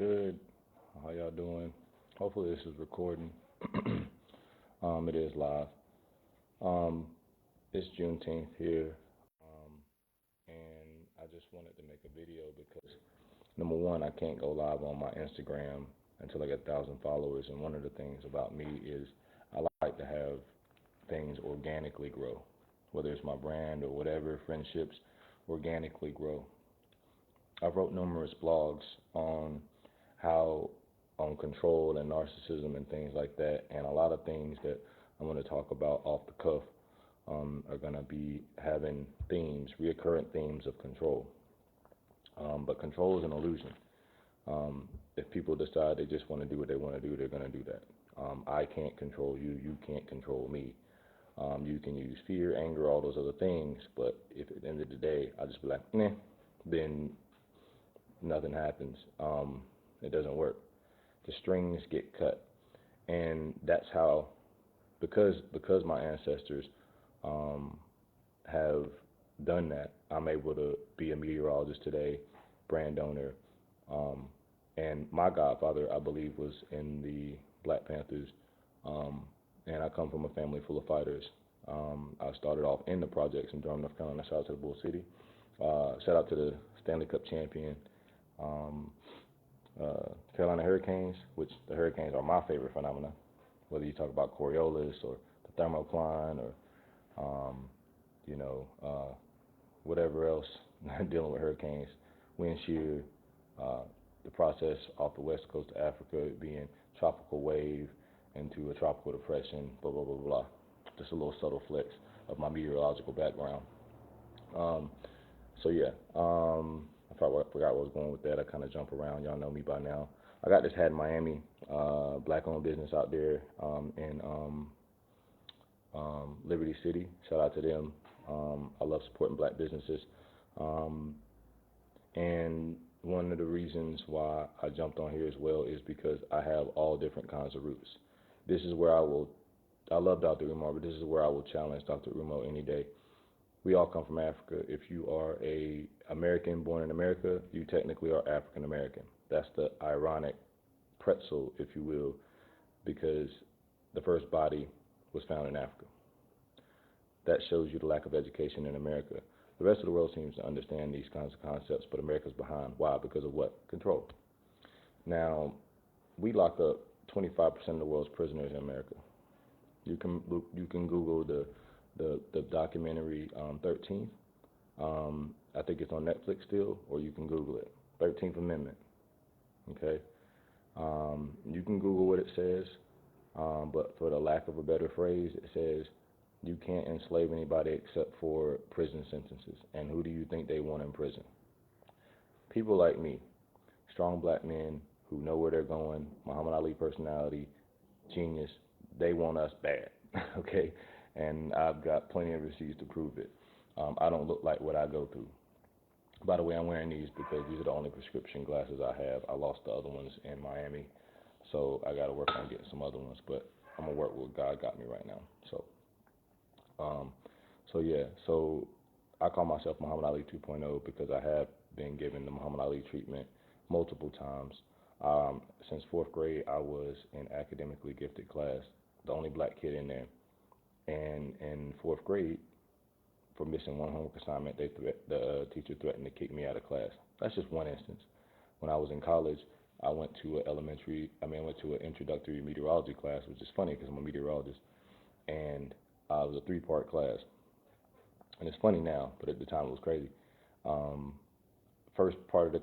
good? How y'all doing? Hopefully this is recording. It is live. Um, it's Juneteenth here, and I just wanted to make a video because number one, I can't go live on my Instagram until I get 1,000 followers, and one of the things about me is I like to have things organically grow, whether it's my brand or whatever, friendships organically grow. I've wrote numerous blogs on how on control and narcissism and things like that, and a lot of things that I'm going to talk about off the cuff are going to be having themes, reoccurrent themes of control. But control is an illusion. If people decide they just want to do what they want to do, they're going to do that. I can't control you. You can't control me. You can use fear, anger, all those other things, but if at the end of the day I just be like, nah, then nothing happens. It doesn't work. The strings get cut, and that's how, because my ancestors have done that, I'm able to be a meteorologist today, brand owner, and my godfather, I believe, was in the Black Panthers, and I come from a family full of fighters. I started off in the projects in Durham, North Carolina. Shout out to the Bull City. Shout out to the Stanley Cup champion, Carolina Hurricanes, which the Hurricanes are my favorite phenomenon, whether you talk about Coriolis or the thermocline or, whatever else dealing with hurricanes, wind shear, the process off the west coast of Africa being tropical wave into a tropical depression, blah, blah, blah, blah. Just a little subtle flex of my meteorological background. I forgot where I was going with that. I kind of jump around. Y'all know me by now. I got this hat in Miami, black-owned business out there in Liberty City. Shout out to them. I love supporting black businesses. And one of the reasons why I jumped on here as well is because I have all different kinds of roots. This is where I love Dr. Umar, but this is where I will challenge Dr. Umar any day. We all come from Africa. If you are a American born in America, you technically are African American. That's the ironic pretzel, if you will, because the first body was found in Africa. That shows you the lack of education in America. The rest of the world seems to understand these kinds of concepts, but America's behind. Why? Because of what? Control. Now, we lock up 25% of the world's prisoners in America. You can Google the documentary 13th. I think it's on Netflix still, or you can Google it. 13th Amendment. Okay. You can Google what it says, but for the lack of a better phrase, it says you can't enslave anybody except for prison sentences. And who do you think they want in prison? People like me, strong black men who know where they're going, Muhammad Ali personality, genius. They want us bad, okay? And I've got plenty of receipts to prove it. I don't look like what I go through. By the way, I'm wearing these because these are the only prescription glasses I have. I lost the other ones in Miami, so I got to work on getting some other ones. But I'm gonna work with what God got me right now. So I call myself Muhammad Ali 2.0 because I have been given the Muhammad Ali treatment multiple times. Since fourth grade, I was in academically gifted class, the only black kid in there. And in fourth grade, for missing one homework assignment, the teacher threatened to kick me out of class. That's just one instance. When I was in college, I went to an introductory meteorology class, which is funny because I'm a meteorologist, and it was a 3-part class. And it's funny now, but at the time it was crazy. First part of the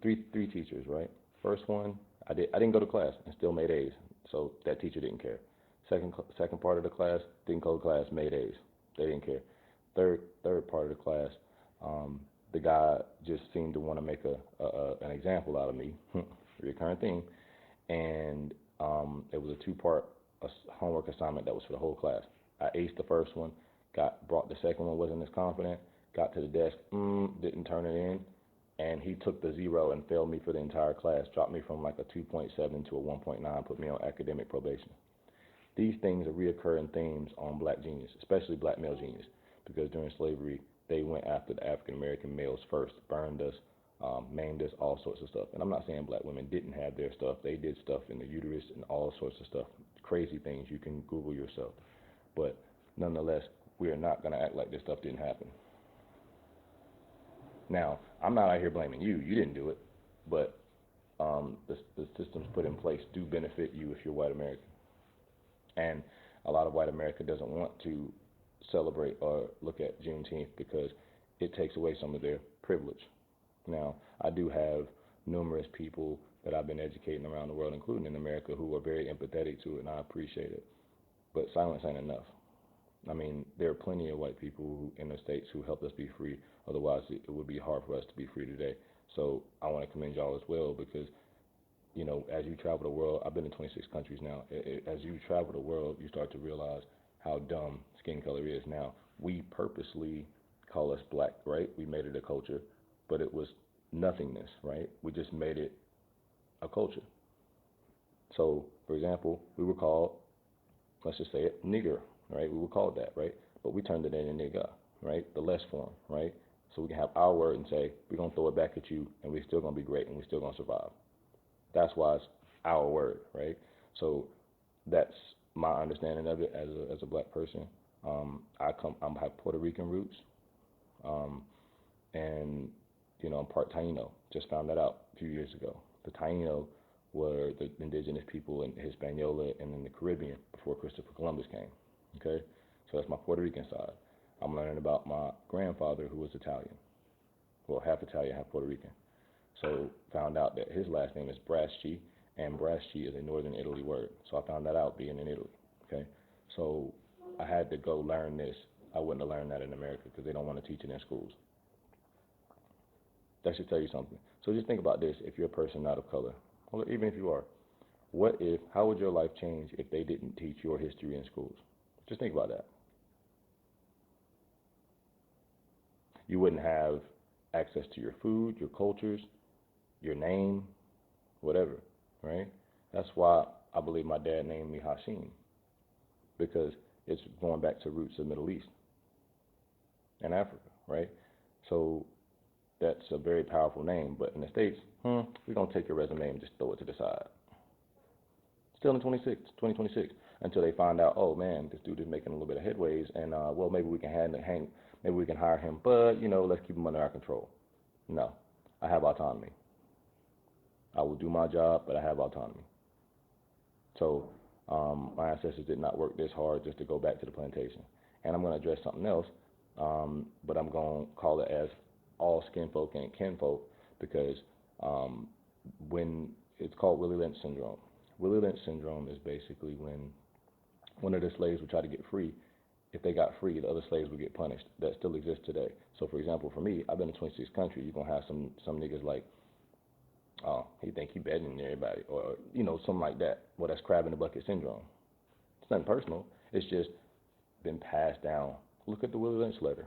three teachers, right? First one, I didn't go to class and still made A's, so that teacher didn't care. Second part of the class, didn't go to class, made A's. They didn't care. Third part of the class, the guy just seemed to want to make an example out of me, recurring theme, and it was a 2-part homework assignment that was for the whole class. I aced the first one, brought the second one, wasn't as confident, got to the desk, didn't turn it in, and he took the 0 and failed me for the entire class, dropped me from like a 2.7 to a 1.9, put me on academic probation. These things are reoccurring themes on black genius, especially black male genius, because during slavery, they went after the African American males first, burned us, named us all sorts of stuff. And I'm not saying black women didn't have their stuff. They did stuff in the uterus and all sorts of stuff, crazy things. You can Google yourself. But nonetheless, we are not going to act like this stuff didn't happen. Now, I'm not out here blaming you. You didn't do it. But the systems put in place do benefit you if you're white American. And a lot of white America doesn't want to celebrate or look at Juneteenth because it takes away some of their privilege. Now, I do have numerous people that I've been educating around the world, including in America, who are very empathetic to it, and I appreciate it. But silence ain't enough. I mean, there are plenty of white people in the States who helped us be free. Otherwise, it would be hard for us to be free today. So I want to commend y'all as well because, you know, as you travel the world, I've been in 26 countries now. As you travel the world, you start to realize how dumb skin color is. Now, we purposely call us black, right? We made it a culture, but it was nothingness, right? We just made it a culture. So, for example, we were called, let's just say it, nigger, right? We were called that, right? But we turned it into nigga, right? The less form, right? So we can have our word and say, we're going to throw it back at you, and we're still going to be great, and we're still going to survive. That's why it's our word, right? So that's my understanding of it as a black person. I have Puerto Rican roots, and you know, I'm part Taino. Just found that out a few years ago. The Taino were the indigenous people in Hispaniola and in the Caribbean before Christopher Columbus came. Okay, so that's my Puerto Rican side. I'm learning about my grandfather who was Italian, well, half Italian, half Puerto Rican. So found out that his last name is Braschi, and Braschi is a northern Italy word. So I found that out being in Italy. Okay, so I had to go learn this. I wouldn't have learned that in America because they don't want to teach it in schools. That should tell you something. So just think about this: if you're a person not of color, or even if you are, how would your life change if they didn't teach your history in schools? Just think about that. You wouldn't have access to your food, your cultures, your name, whatever, right? That's why I believe my dad named me Hashim, because it's going back to roots of the Middle East and Africa, right? So that's a very powerful name, but in the States, we're going to take your resume and just throw it to the side. Still in 2026, until they find out, oh man, this dude is making a little bit of headways, and well, maybe we can maybe we can hire him, but you know, let's keep him under our control. No, I have autonomy. I will do my job, but I have autonomy. So my ancestors did not work this hard just to go back to the plantation. And I'm going to address something else, but I'm going to call it as all skin folk and kinfolk, because when it's called Willie Lynch syndrome. Willie Lynch syndrome is basically when one of the slaves would try to get free. If they got free, the other slaves would get punished. That still exists today. So, for example, for me, I've been in 26 countries. You're going to have some niggas like, oh, he think he better than everybody, or, you know, something like that. Well, that's crab in the bucket syndrome. It's nothing personal. It's just been passed down. Look at the Willie Lynch letter,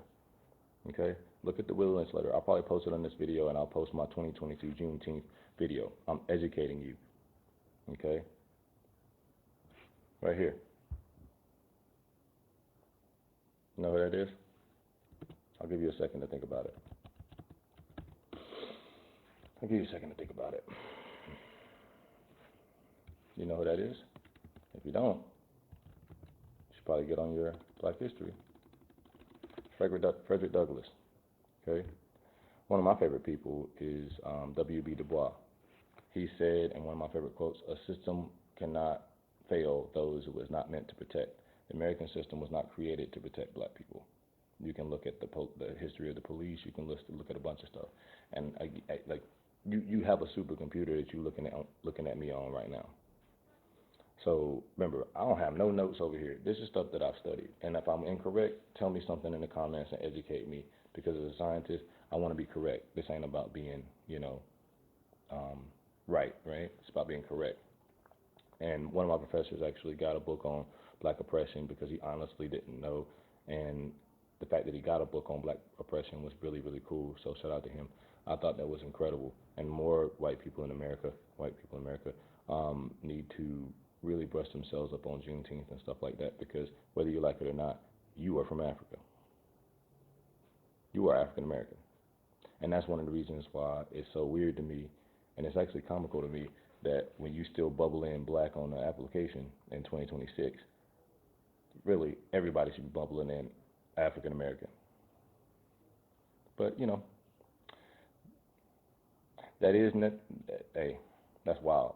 okay? Look at the Willie Lynch letter. I'll probably post it on this video, and I'll post my 2022 Juneteenth video. I'm educating you, okay? Right here. You know who that is? I'll give you a second to think about it. I'll give you a second to think about it. You know who that is? If you don't, you should probably get on your Black history. Frederick Douglass. Okay? One of my favorite people is W.B. Du Bois. He said, in one of my favorite quotes, "A system cannot fail those it was not meant to protect." The American system was not created to protect black people. You can look at the history of the police. You can look at a bunch of stuff. And you have a supercomputer that you're looking at me on right now. So remember, I don't have no notes over here. This is stuff that I've studied. And if I'm incorrect, tell me something in the comments and educate me. Because as a scientist, I want to be correct. This ain't about being, right? It's about being correct. And one of my professors actually got a book on black oppression because he honestly didn't know. And the fact that he got a book on black oppression was really, really cool. So shout out to him. I thought that was incredible. And more white people in America need to really brush themselves up on Juneteenth and stuff like that, because whether you like it or not, you are from Africa. You are African American. And that's one of the reasons why it's so weird to me, and it's actually comical to me, that when you still bubble in black on the application in 2026, really everybody should be bubbling in African American. But, that is, hey, that's wild.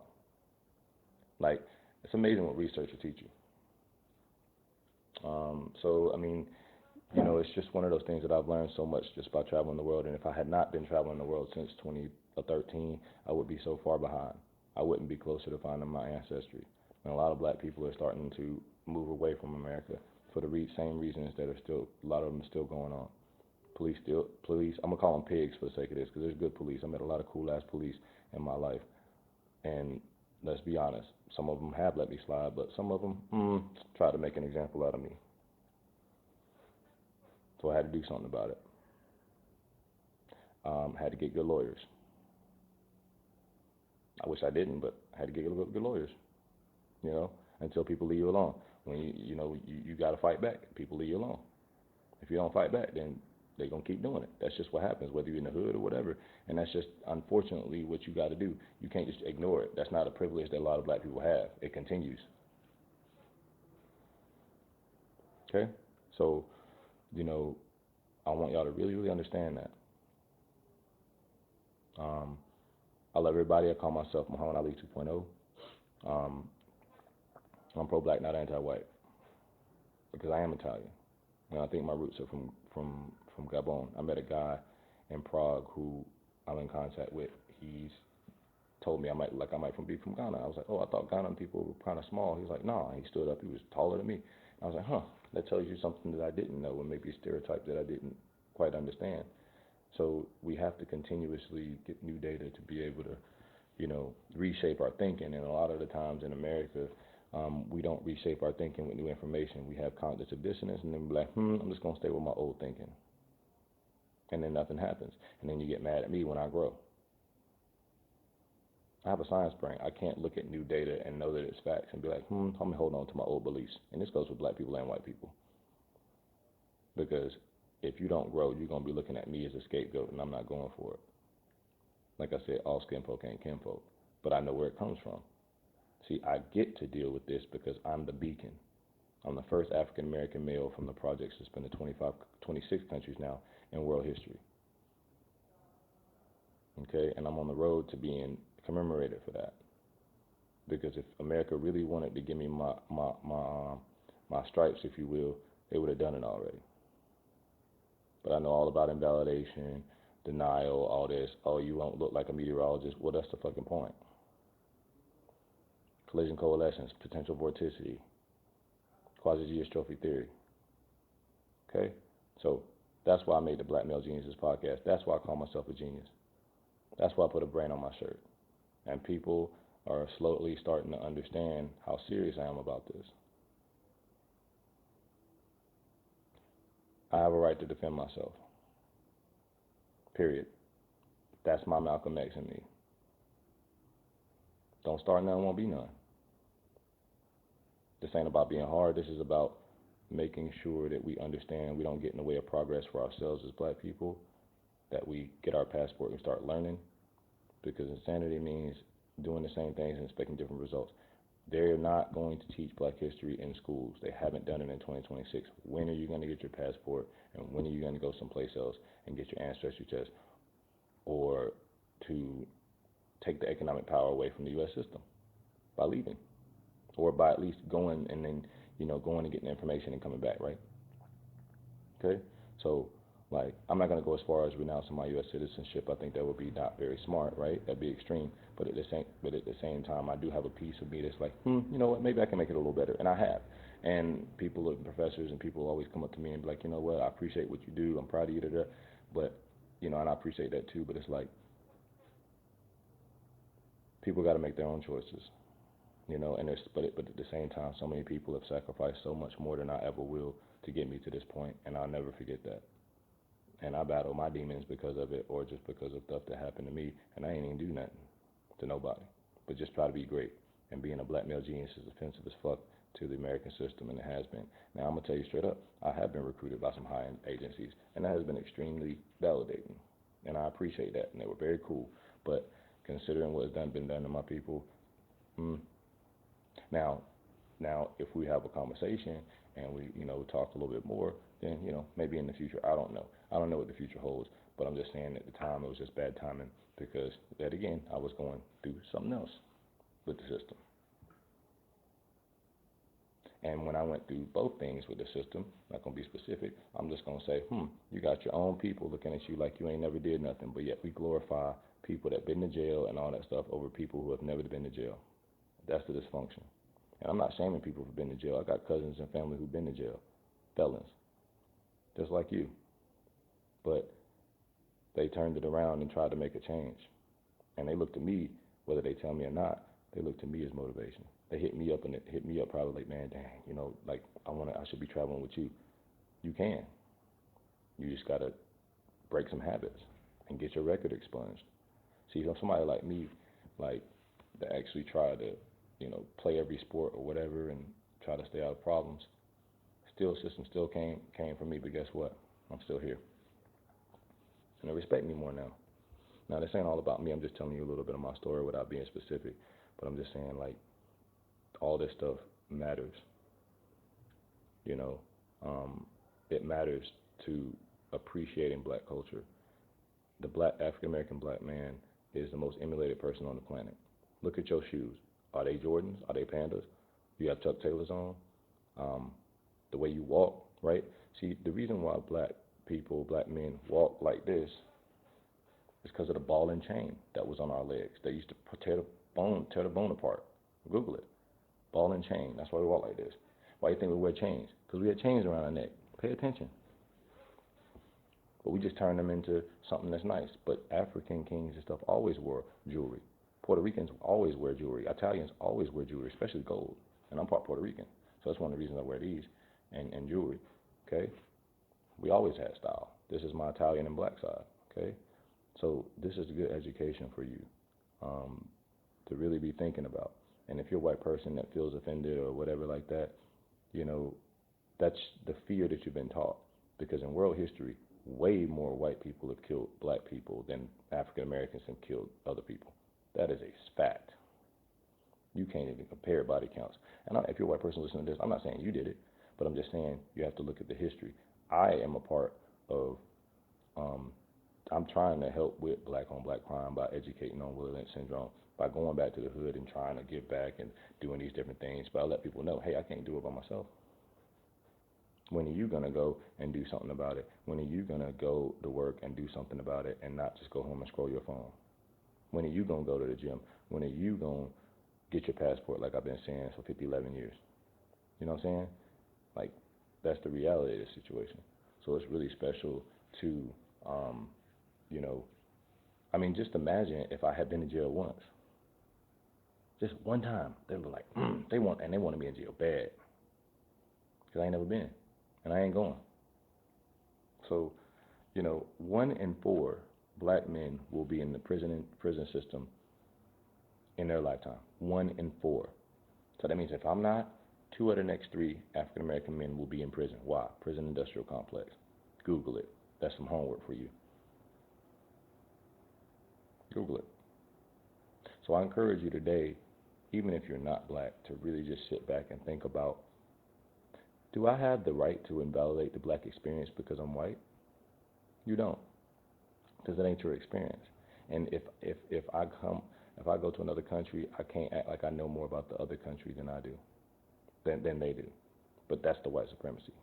Like, it's amazing what research will teach you. So, I mean, it's just one of those things that I've learned so much just by traveling the world. And if I had not been traveling the world since 2013, I would be so far behind. I wouldn't be closer to finding my ancestry. And a lot of black people are starting to move away from America for the same reasons that are still, a lot of them still going on. Police, I'm going to call them pigs for the sake of this, because there's good police. I met a lot of cool-ass police in my life. And let's be honest, some of them have let me slide, but some of them tried to make an example out of me. So I had to do something about it. Had to get good lawyers. I wish I didn't, but I had to get good lawyers, until people leave you alone. When you got to fight back. People leave you alone. If you don't fight back, then they're going to keep doing it. That's just what happens, whether you're in the hood or whatever. And that's just, unfortunately, what you got to do. You can't just ignore it. That's not a privilege that a lot of black people have. It continues. Okay? So, I want y'all to really, really understand that. I love everybody. I call myself Muhammad Ali 2.0. I'm pro-black, not anti-white, because I am Italian, and I think my roots are from Gabon. I met a guy in Prague who I'm in contact with. He's told me I might be from Ghana. I was like, oh, I thought Ghana people were kind of small. He was like, nah. He stood up. He was taller than me. I was like, huh. That tells you something that I didn't know, or maybe a stereotype that I didn't quite understand. So we have to continuously get new data to be able to, reshape our thinking. And a lot of the times in America, we don't reshape our thinking with new information. We have cognitive dissonance, and then we're like, I'm just going to stay with my old thinking. And then nothing happens. And then you get mad at me when I grow. I have a science brain. I can't look at new data and know that it's facts and be like, I'm going to hold on to my old beliefs. And this goes with black people and white people. Because if you don't grow, you're going to be looking at me as a scapegoat, and I'm not going for it. Like I said, all skinfolk ain't kinfolk. But I know where it comes from. See, I get to deal with this because I'm the beacon. I'm the first African-American male from the projects that's been to 26 countries now in world history. Okay, and I'm on the road to being commemorated for that. Because if America really wanted to give me my stripes, if you will, they would have done it already. But I know all about invalidation, denial, all this. Oh, you won't look like a meteorologist. Well, that's the fucking point. Collision coalescence, potential vorticity, quasi-geostrophic theory. Okay? So that's why I made the Black Male Geniuses podcast. That's why I call myself a genius. That's why I put a brain on my shirt. And people are slowly starting to understand how serious I am about this. I have a right to defend myself. Period. That's my Malcolm X in me. Don't start none, won't be none. This ain't about being hard. This is about making sure that we understand we don't get in the way of progress for ourselves as black people, that we get our passport and start learning, because insanity means doing the same things and expecting different results. They're not going to teach black history in schools. They haven't done it in 2026. When are you going to get your passport, and when are you going to go someplace else and get your ancestry test, or to take the economic power away from the U.S. system by leaving, or by at least going and then, going and getting the information and coming back, right? Okay? So, I'm not going to go as far as renouncing my U.S. citizenship. I think that would be not very smart, right? That'd be extreme. But at the same time, I do have a piece of me that's like, you know what? Maybe I can make it a little better, and I have. And people and professors and people always come up to me and be like, you know what? I appreciate what you do. I'm proud of you. But and I appreciate that too. But it's like, people got to make their own choices, and but at the same time, so many people have sacrificed so much more than I ever will to get me to this point, and I'll never forget that. And I battle my demons because of it, or just because of stuff that happened to me, and I ain't even do nothing to nobody, but just try to be great. And being a black male genius is offensive as fuck to the American system, and it has been. Now, I'm gonna tell you straight up, I have been recruited by some high-end agencies, and that has been extremely validating. and I appreciate that, and they were very cool. But considering what has been done to my people, now, if we have a conversation and we, talk a little bit more, then, maybe in the future, I don't know. I don't know what the future holds, but I'm just saying at the time it was just bad timing because, that again, I was going through something else with the system. And when I went through both things with the system, not going to be specific, I'm just going to say, you got your own people looking at you like you ain't never did nothing, but yet we glorify people that been to jail and all that stuff over people who have never been to jail. That's the dysfunction. And I'm not shaming people who've been to jail. I got cousins and family who've been to jail, felons, just like you. But they turned it around and tried to make a change. And they look to me, whether they tell me or not, they look to me as motivation. They hit me up probably like, man, dang, like I should be traveling with you. You can. You just gotta break some habits and get your record expunged. See, somebody like me, like that actually try to, play every sport or whatever and try to stay out of problems. System still came for me, but guess what? I'm still here. And they respect me more now. Now, this ain't all about me. I'm just telling you a little bit of my story without being specific. But I'm just saying, like, all this stuff matters. It matters to appreciating black culture. The African American black man is the most emulated person on the planet. Look at your shoes. Are they Jordans? Are they Pandas? You have Chuck Taylors on? The way you walk, right? See, the reason why black men walk like this is because of the ball and chain that was on our legs. They used to tear the bone apart. Google it. Ball and chain. That's why we walk like this. Why do you think we wear chains? Because we had chains around our neck. Pay attention. But we just turned them into something that's nice. But African kings and stuff always wore jewelry. Puerto Ricans always wear jewelry. Italians always wear jewelry, especially gold. And I'm part Puerto Rican. So that's one of the reasons I wear these and jewelry. Okay? We always had style. This is my Italian and black side. Okay? So this is a good education for you to really be thinking about. And if you're a white person that feels offended or whatever like that, that's the fear that you've been taught. Because in world history, way more white people have killed black people than African Americans have killed other people. That is a fact. You can't even compare body counts. And if you're a white person listening to this, I'm not saying you did it, but I'm just saying you have to look at the history. I am a part of, I'm trying to help with black on black crime by educating on Willie Lynch syndrome, by going back to the hood and trying to give back and doing these different things. But I let people know, hey, I can't do it by myself. When are you going to go and do something about it? When are you going to go to work and do something about it and not just go home and scroll your phone? When are you going to go to the gym? When are you going to get your passport like I've been saying for 11 years? You know what I'm saying? Like, that's the reality of this situation. So it's really special to, just imagine if I had been in jail once. Just one time. They were like, they want to be in jail bad. Because I ain't never been. And I ain't going. So, 1 in 4 black men will be in the prison system in their lifetime. 1 in 4. So that means if I'm not, 2 of the next 3 African American men will be in prison. Why? Prison industrial complex. Google it. That's some homework for you. Google it. So I encourage you today, even if you're not black, to really just sit back and think about, do I have the right to invalidate the black experience because I'm white? You don't, because it ain't your experience. And if I go to another country, I can't act like I know more about the other country than I do, than they do. But that's the white supremacy.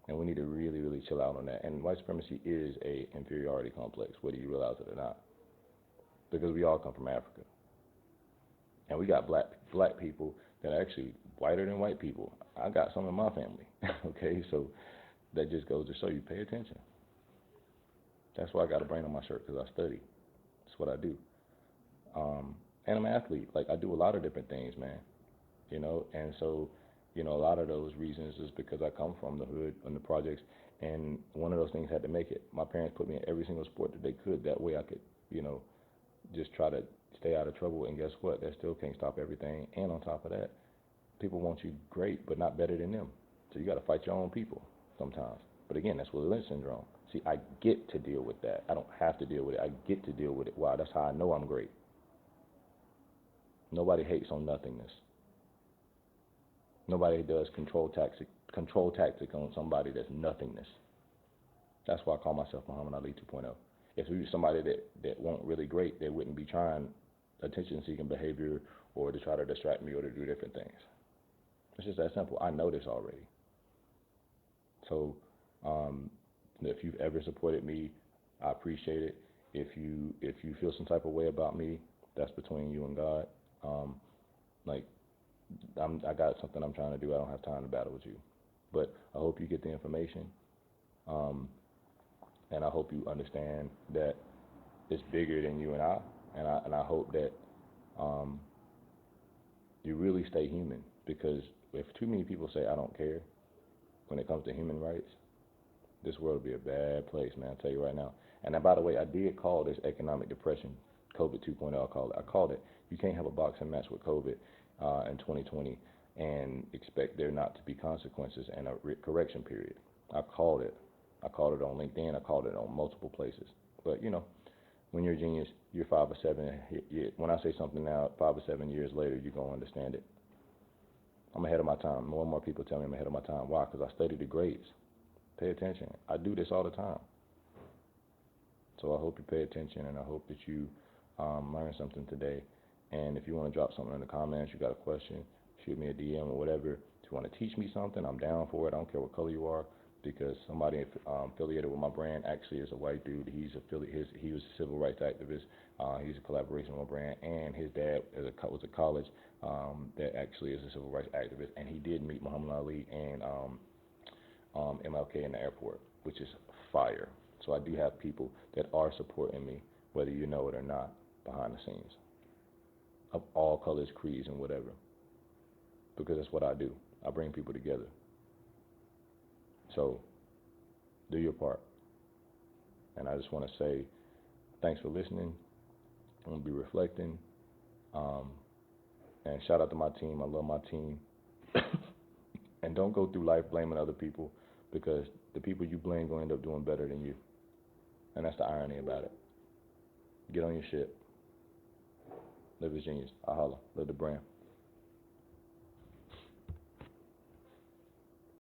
And we need to really, really chill out on that. And white supremacy is a inferiority complex, whether you realize it or not. Because we all come from Africa. And we got black people that are actually whiter than white people. I got some in my family, okay? So that just goes to show you, pay attention. That's why I got a brain on my shirt, because I study. That's what I do. And I'm an athlete. Like, I do a lot of different things, man. And so, a lot of those reasons is because I come from the hood and the projects, and one of those things had to make it. My parents put me in every single sport that they could. That way I could, just try to stay out of trouble. And guess what? That still can't stop everything. And on top of that, people want you great, but not better than them. So you got to fight your own people sometimes. But again, that's Willie Lynch syndrome. See, I get to deal with that. I don't have to deal with it. I get to deal with it. Why? That's how I know I'm great. Nobody hates on nothingness. Nobody does control tactic on somebody that's nothingness. That's why I call myself Muhammad Ali 2.0. If we were somebody that weren't really great, they wouldn't be trying attention-seeking behavior or to try to distract me or to do different things. It's just that simple. I know this already. So if you've ever supported me, I appreciate it. If you feel some type of way about me, that's between you and God. I got something I'm trying to do. I don't have time to battle with you. But I hope you get the information. And I hope you understand that it's bigger than you and I. And I hope that you really stay human, because if too many people say I don't care when it comes to human rights, this world will be a bad place, man. I'll tell you right now. And by the way, I did call this economic depression COVID 2.0. I called it. You can't have a boxing match with COVID in 2020 and expect there not to be consequences and a correction period. I called it. I called it on LinkedIn. I called it on multiple places. But, you know, when you're a genius, you're 5 or 7. When I say something now, 5 or 7 years later, you're going to understand it. I'm ahead of my time. More and more people tell me I'm ahead of my time. Why? Because I study the grades. Pay attention. I do this all the time. So I hope you pay attention, and I hope that you learn something today. And if you want to drop something in the comments, you got a question, shoot me a DM or whatever. If you want to teach me something, I'm down for it. I don't care what color you are, because somebody affiliated with my brand actually is a white dude. He was a civil rights activist. He's a collaboration with my brand, and his dad was a college that actually is a civil rights activist, and he did meet Muhammad Ali and MLK in the airport, which is fire. So I do have people that are supporting me, whether you know it or not, behind the scenes, of all colors, creeds, and whatever, because that's what I do. I bring people together. So do your part. And I just want to say thanks for listening. I'm going to be reflecting. And shout out to my team. I love my team. And don't go through life blaming other people, because the people you blame will end up doing better than you. And that's the irony about it. Get on your shit. Live as genius. I holla. Live the brand.